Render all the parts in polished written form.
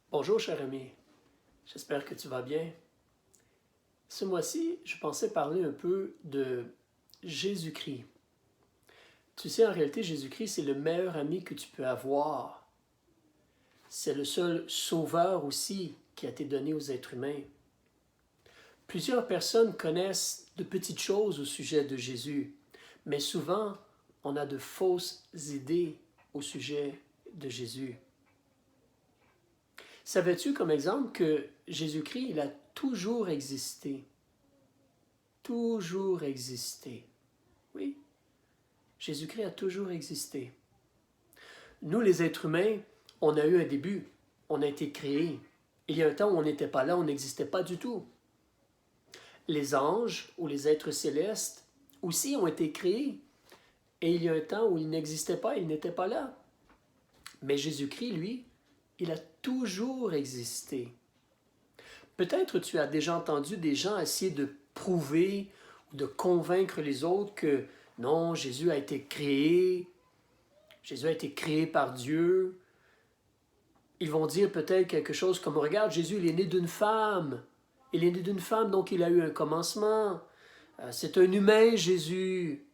Bonjour cher ami, j'espère que tu vas bien. Ce mois-ci, je pensais parler un peu de Jésus-Christ. Tu sais, en réalité, Jésus-Christ, c'est le meilleur ami que tu peux avoir. C'est le seul sauveur aussi qui a été donné aux êtres humains. Plusieurs personnes connaissent de petites choses au sujet de Jésus, mais souvent, on a de fausses idées au sujet de Jésus. Savais-tu, comme exemple, que Jésus-Christ, il a toujours existé? Toujours existé. Oui, Jésus-Christ a toujours existé. Nous, les êtres humains, on a eu un début. On a été créés. Il y a un temps où on n'était pas là, on n'existait pas du tout. Les anges ou les êtres célestes aussi ont été créés. Et il y a un temps où ils n'existaient pas, ils n'étaient pas là. Mais Jésus-Christ, lui, il a toujours existé. Peut-être tu as déjà entendu des gens essayer de prouver ou de convaincre les autres que non, Jésus a été créé par Dieu. Ils vont dire peut-être quelque chose comme, regarde, Jésus, il est né d'une femme. Il est né d'une femme, donc il a eu un commencement. C'est un humain, Jésus.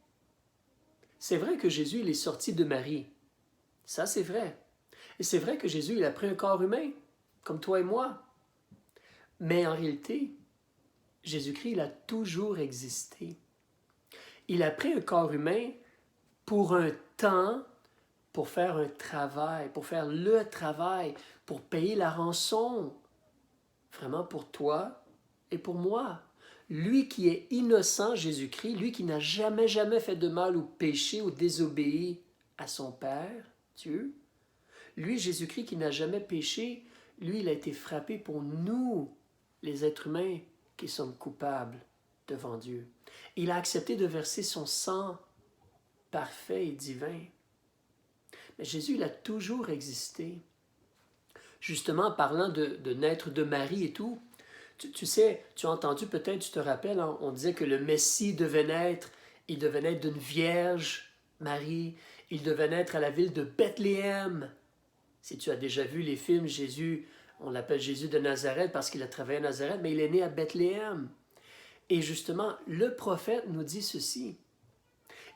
C'est vrai que Jésus, il est sorti de Marie. Ça, c'est vrai. Et c'est vrai que Jésus, il a pris un corps humain, comme toi et moi. Mais en réalité, Jésus-Christ, il a toujours existé. Il a pris un corps humain pour un temps, pour faire un travail, pour faire le travail, pour payer la rançon, vraiment pour toi et pour moi. Lui qui est innocent, Jésus-Christ, lui qui n'a jamais fait de mal ou péché ou désobéi à son Père, Dieu, lui, Jésus-Christ qui n'a jamais péché, lui, il a été frappé pour nous, les êtres humains qui sommes coupables devant Dieu. Il a accepté de verser son sang parfait et divin. Mais Jésus, il a toujours existé. Justement, en parlant de naître de Marie et tout, tu sais, tu as entendu peut-être, tu te rappelles, hein, on disait que le Messie devait naître, il devait naître d'une vierge, Marie, il devait naître à la ville de Bethléem. Si tu as déjà vu les films, Jésus, on l'appelle Jésus de Nazareth parce qu'il a travaillé à Nazareth, mais il est né à Bethléem. Et justement, le prophète nous dit ceci.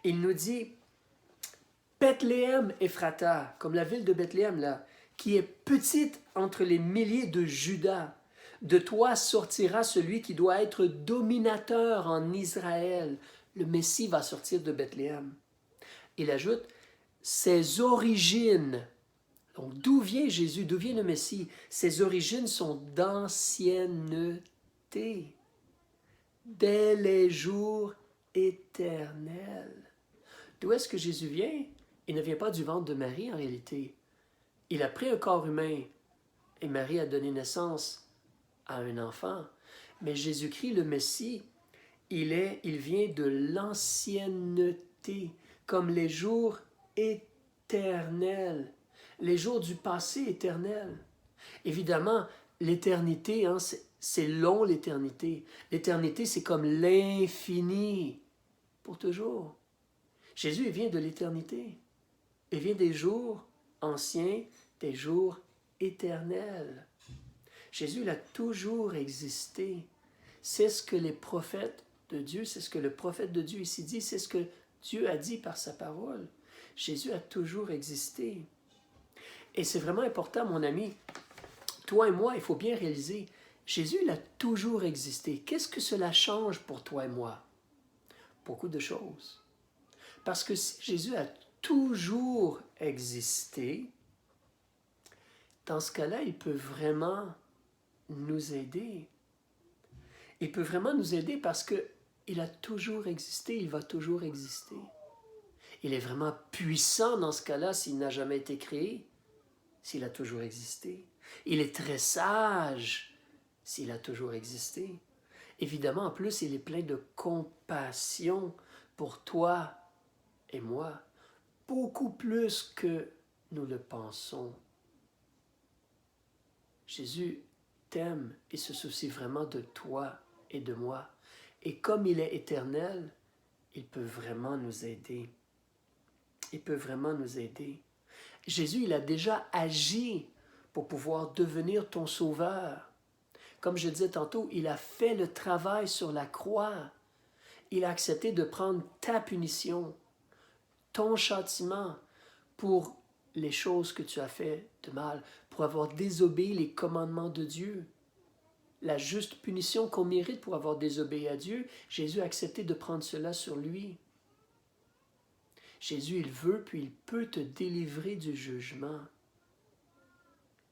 Il nous dit, Bethléem Ephrata, comme la ville de Bethléem, là, qui est petite entre les milliers de Juda, de toi sortira celui qui doit être dominateur en Israël. Le Messie va sortir de Bethléem. Il ajoute, ses origines. Donc, d'où vient Jésus? D'où vient le Messie? Ses origines sont d'ancienneté, dès les jours éternels. D'où est-ce que Jésus vient? Il ne vient pas du ventre de Marie en réalité. Il a pris un corps humain et Marie a donné naissance à un enfant. Mais Jésus-Christ, le Messie, il vient de l'ancienneté, comme les jours éternels, les jours du passé éternel. Évidemment, l'éternité, hein, c'est long l'éternité. L'éternité, c'est comme l'infini, pour toujours. Jésus, il vient de l'éternité. Il vient des jours anciens, des jours éternels. Jésus, il a toujours existé. C'est ce que les prophètes de Dieu, c'est ce que le prophète de Dieu ici dit, c'est ce que Dieu a dit par sa parole. Jésus a toujours existé. Et c'est vraiment important, mon ami. Toi et moi, il faut bien réaliser, Jésus, il a toujours existé. Qu'est-ce que cela change pour toi et moi? Beaucoup de choses. Parce que si Jésus a toujours existé, dans ce cas-là, il peut vraiment nous aider. Il peut vraiment nous aider parce qu'il a toujours existé, il va toujours exister. Il est vraiment puissant dans ce cas-là s'il n'a jamais été créé, s'il a toujours existé. Il est très sage s'il a toujours existé. Évidemment, en plus, il est plein de compassion pour toi et moi, beaucoup plus que nous le pensons. Jésus t'aime et se soucie vraiment de toi et de moi. Et comme il est éternel, il peut vraiment nous aider. Il peut vraiment nous aider. Jésus, il a déjà agi pour pouvoir devenir ton sauveur. Comme je disais tantôt, il a fait le travail sur la croix. Il a accepté de prendre ta punition, ton châtiment pour les choses que tu as fait de mal, pour avoir désobéi les commandements de Dieu. La juste punition qu'on mérite pour avoir désobéi à Dieu, Jésus a accepté de prendre cela sur lui. Jésus, il veut puis il peut te délivrer du jugement.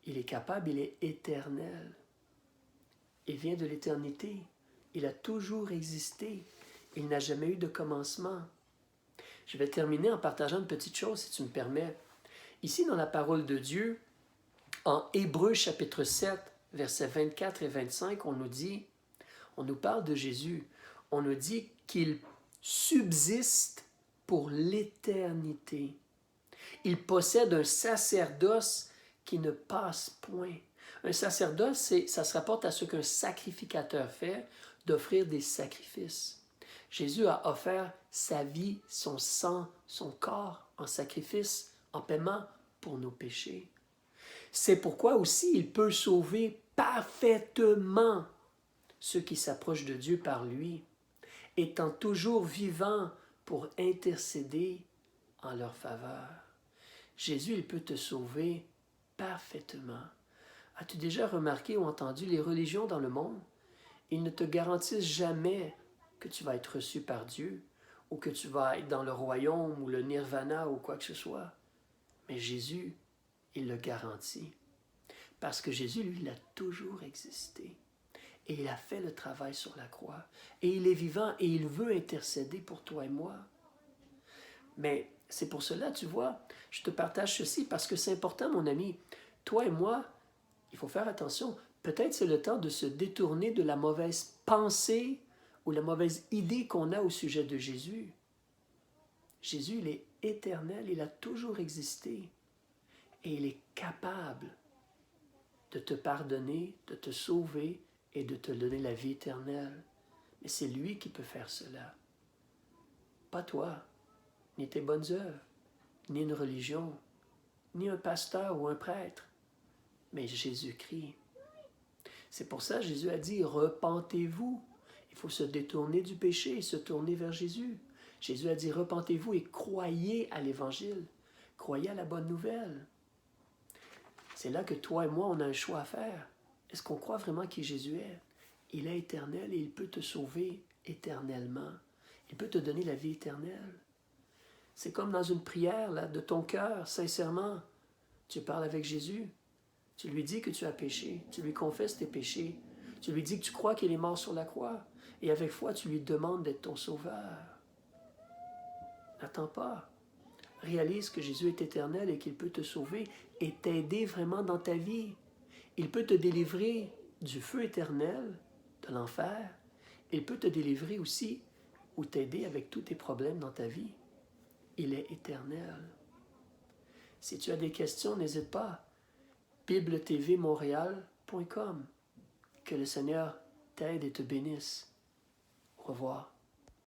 Il est capable, il est éternel. Il vient de l'éternité. Il a toujours existé. Il n'a jamais eu de commencement. Je vais terminer en partageant une petite chose, si tu me permets. Ici, dans la parole de Dieu, en Hébreux chapitre 7, versets 24 et 25, on nous parle de Jésus. On nous dit qu'il subsiste pour l'éternité. Il possède un sacerdoce qui ne passe point. Un sacerdoce, ça se rapporte à ce qu'un sacrificateur fait, d'offrir des sacrifices. Jésus a offert sa vie, son sang, son corps en sacrifice, en paiement pour nos péchés. C'est pourquoi aussi il peut sauver parfaitement ceux qui s'approchent de Dieu par lui, étant toujours vivant pour intercéder en leur faveur. Jésus, il peut te sauver parfaitement. As-tu déjà remarqué ou entendu les religions dans le monde? Ils ne te garantissent jamais que tu vas être reçu par Dieu ou que tu vas être dans le royaume ou le nirvana ou quoi que ce soit. Mais Jésus, il le garantit. Parce que Jésus, lui, il a toujours existé. Et il a fait le travail sur la croix. Et il est vivant et il veut intercéder pour toi et moi. Mais c'est pour cela, tu vois, je te partage ceci parce que c'est important, mon ami. Toi et moi, il faut faire attention. Peut-être c'est le temps de se détourner de la mauvaise pensée ou la mauvaise idée qu'on a au sujet de Jésus. Jésus, il est éternel, il a toujours existé. Et il est capable de te pardonner, de te sauver et de te donner la vie éternelle. Mais c'est lui qui peut faire cela. Pas toi, ni tes bonnes œuvres, ni une religion, ni un pasteur ou un prêtre, mais Jésus-Christ. C'est pour ça que Jésus a dit, repentez-vous. Il faut se détourner du péché et se tourner vers Jésus. Jésus a dit, repentez-vous et croyez à l'Évangile. Croyez à la bonne nouvelle. C'est là que toi et moi, on a un choix à faire. Est-ce qu'on croit vraiment qui Jésus est? Il est éternel et il peut te sauver éternellement. Il peut te donner la vie éternelle. C'est comme dans une prière, là, de ton cœur, sincèrement. Tu parles avec Jésus. Tu lui dis que tu as péché. Tu lui confesses tes péchés. Tu lui dis que tu crois qu'il est mort sur la croix. Et avec foi, tu lui demandes d'être ton sauveur. N'attends pas. Réalise que Jésus est éternel et qu'il peut te sauver et t'aider vraiment dans ta vie. Il peut te délivrer du feu éternel, de l'enfer. Il peut te délivrer aussi ou t'aider avec tous tes problèmes dans ta vie. Il est éternel. Si tu as des questions, n'hésite pas. bibletvmontréal.com. Que le Seigneur t'aide et te bénisse. Au revoir.